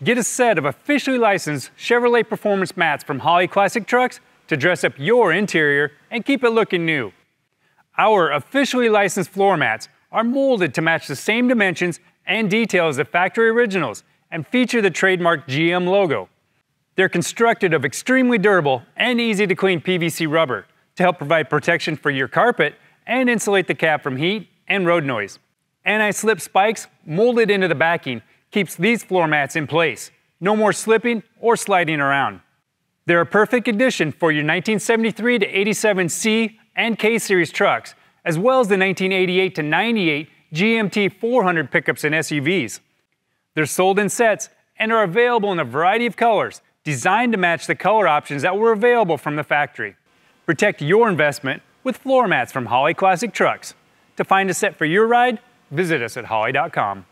Get a set of officially licensed Chevrolet Performance mats from Holley Classic Trucks to dress up your interior and keep it looking new. Our officially licensed floor mats are molded to match the same dimensions and details as factory originals and feature the trademark GM logo. They're constructed of extremely durable and easy to clean PVC rubber to help provide protection for your carpet and insulate the cab from heat and road noise. Anti-slip spikes molded into the backing keeps these floor mats in place. No more slipping or sliding around. They're a perfect addition for your 1973 to 87 C and K series trucks, as well as the 1988 to 98 GMT400 pickups and SUVs. They're sold in sets and are available in a variety of colors, designed to match the color options that were available from the factory. Protect your investment with floor mats from Holley Classic Trucks. To find a set for your ride, visit us at Holley.com.